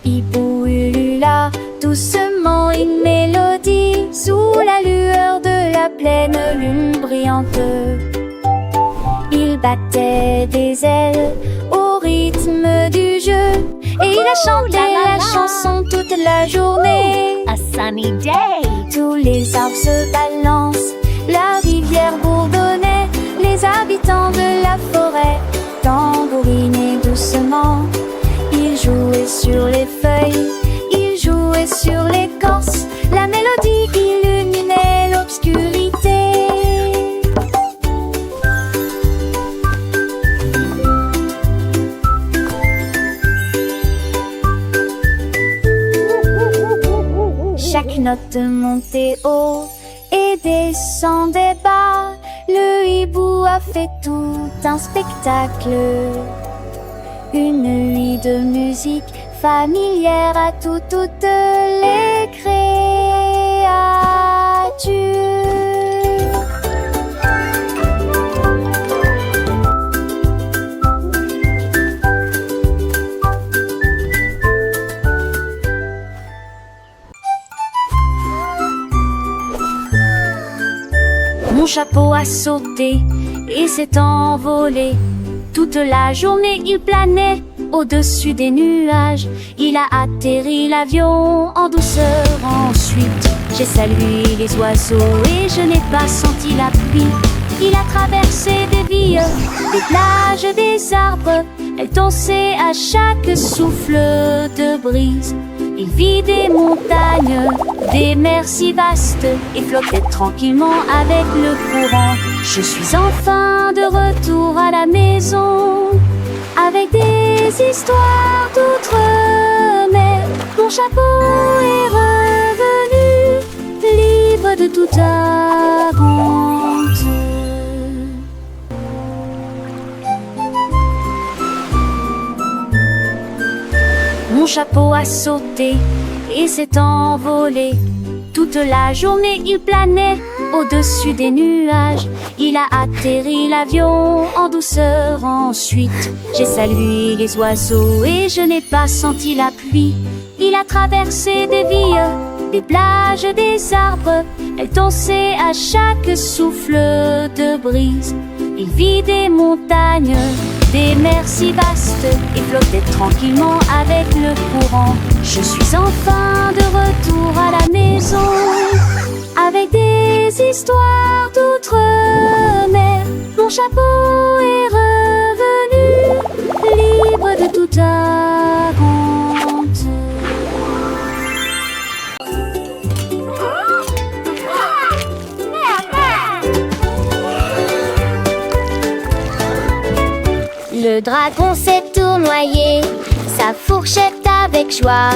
hibou ulula doucement une mélodie sous la lueur de la pleine lune brillante. Il battait des ailes au rythme du jeu et il a chanté la chanson toute la journée. A sunny day. Tous les arbres se balancent, la rivière bourdonnait, les habitants de la forêt tambourinaient doucement. Ils jouaient sur les feuilles, ils jouaient sur l'écorce, la mélodie illuminait l'obscurité. Chaque note montait haut et descendait bas. Le hibou a fait tout un spectacle. Une nuit de musique familière à toutes les créatures. Mon chapeau a sauté et s'est envolé. Toute la journée il planait au-dessus des nuages. Il a atterri l'avion en douceur. Ensuite j'ai salué les oiseaux et je n'ai pas senti la pluie. Il a traversé des villes, des plages, des arbres. Elle dansait à chaque souffle de brise. Il vit des montagnes, des mers si vastes et flottait tranquillement avec le courant. Je suis enfin de retour à la maison avec des histoires d'outre-mer. Mon chapeau est revenu, libre de toute attente. Mon chapeau a sauté et s'est envolé. Toute la journée il planait au-dessus des nuages. Il a atterri l'avion en douceur. Ensuite j'ai salué les oiseaux et je n'ai pas senti la pluie. Il a traversé des villes, des plages, des arbres. Elle dansait à chaque souffle de brise. Il vit des montagnes, des mers si vastes et flottait tranquillement avec le courant. Je suis enfin de retour à la maison avec des histoires d'outre-mer. Mon chapeau est revenu, libre de toute attente. Le dragon s'est tournoyé, sa fourchette avec joie.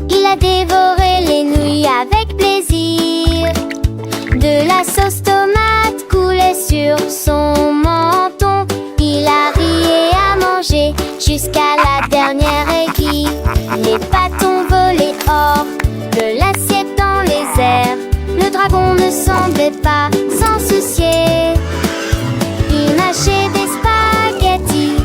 Il a dévoré les nouilles avec plaisir. De la sauce tomate coulait sur son menton. Il a ri et a mangé jusqu'à la dernière aiguille. Les bâtons volaient hors de l'assiette dans les airs. Le dragon ne semblait pas s'en soucier. Il mâchait des spaghettis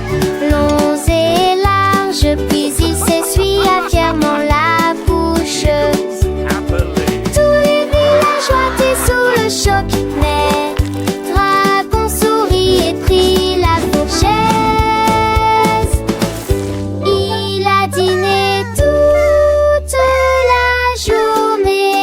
longs et larges, puis il s'essuya fièrement la bouche. Tous les villageois étaient sous le choc, mais Dragon sourit et prit la fourchette. Il a dîné toute la journée.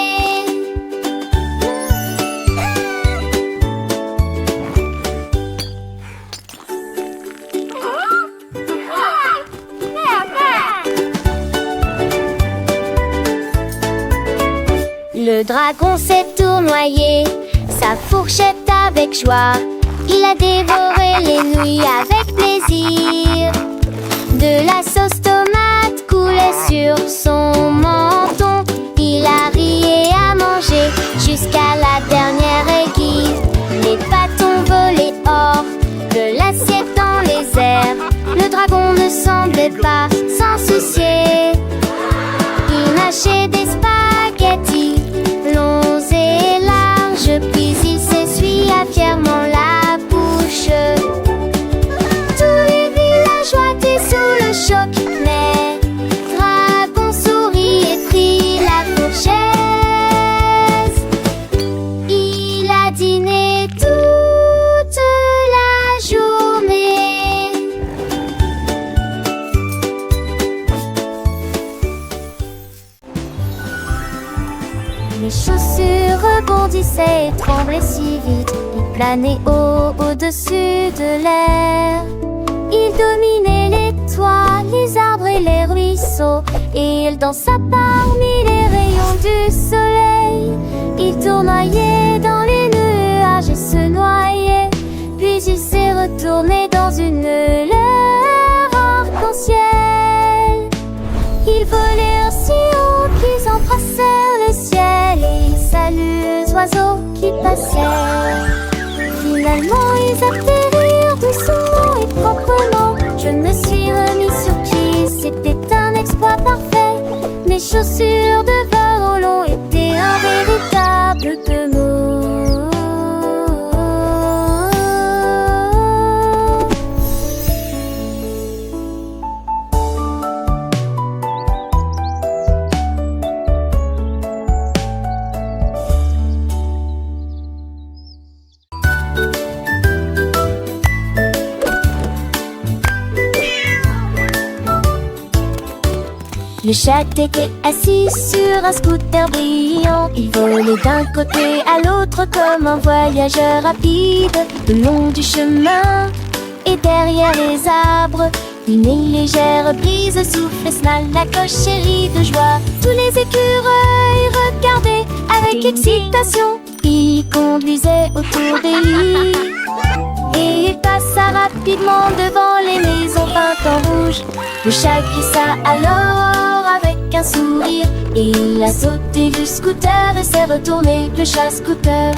Le dragon s'est tournoyé, sa fourchette avec joie. Il a dévoré les nouilles avec plaisir. De la sauce tomate coulait sur son menton. Il a ri et a mangé jusqu'à la dernière aiguille. Les bâtons volaient hors de l'assiette dans les airs. Le dragon ne semblait pas s'en soucier. Il mâchait des spaghettis longs et larges, puis il s'essuya fièrement la bouche. Tous les villageois étaient sous le choc, mais Dragon sourit et tremblait si vite. Il planait au-dessus de l'air. Il dominait les toits, les arbres et les ruisseaux, et il dansa parmi les rayons du soleil. Il tournoyait dans les nuages et se noyait, puis il s'est retourné dans une lueur arc-en-ciel. Il volait aussi haut qu'ils embrassèrent le ciel et ils saluent les oiseaux qui passaient. Finalement ils atterrirent doucement et proprement. Je me suis remis sur pied, c'était un exploit parfait. Mes chaussures de vol étaient un véritable peumot. Le chat était assis sur un scooter brillant. Il volait d'un côté à l'autre comme un voyageur rapide. Le long du chemin et derrière les arbres, une légère brise soufflait, snal la clocherie de joie. Tous les écureuils regardaient avec excitation. Il conduisait autour des lits et il passa rapidement devant les maisons peintes en rouge. Le chat glissa alors avec un sourire. Il a sauté du scooter et s'est retourné, le chat scooter.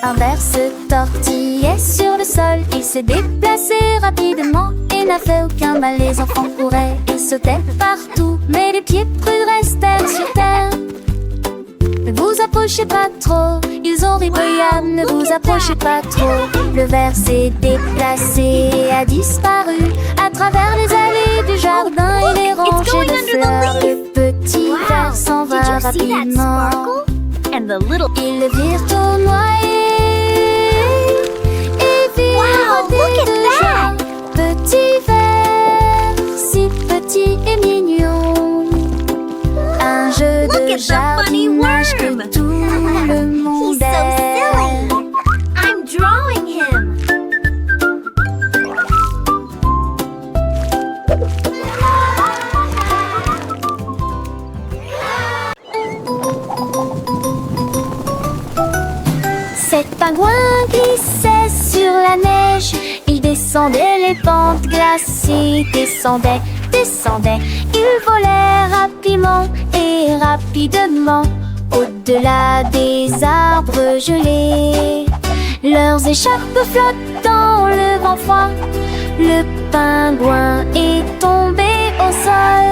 Un ver se tortillait sur le sol. Il s'est déplacé rapidement et n'a fait aucun mal. Les enfants couraient et sautaient partout, mais les pieds prudes restèrent sur terre. Ne vous approchez pas trop, ils ont ri bruyamment. Ne vous approchez pas trop. Le ver s'est déplacé et a disparu à travers les allées du jardin et les rangées de fleurs. Le petit ver s'en va rapidement. Ils le virent tournoyer et virent de joie. Petit ver, si petit et mignon. Un jeu de jardinage que tout le monde aime. I'm drawing him. Cet pingouin glissait sur la neige. Il descendait les pentes glacées. Descendait, descendait. Il volait rapidement et rapidement au-delà des arbres gelés. Leurs échappes flottent dans le vent froid. Le pingouin est tombé au sol.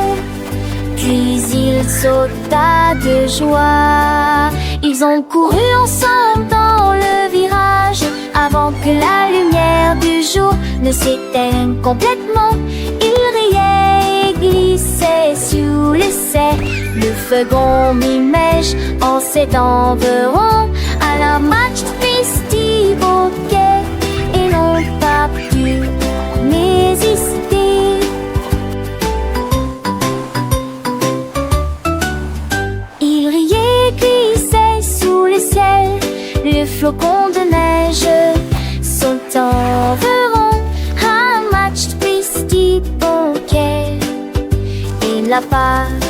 Puis il sauta de joie. Ils ont couru ensemble dans le virage avant que la lumière du jour ne s'éteigne complètement. Ils riaient et glissaient sous l'essai. Le feugon mi-mèche en s'étenveront à la match festive au quai et n'ont pas pu résister. Ils riaient, glissaient sous le ciel. Les flocons de neige s'enverront à un match festive au quai et la page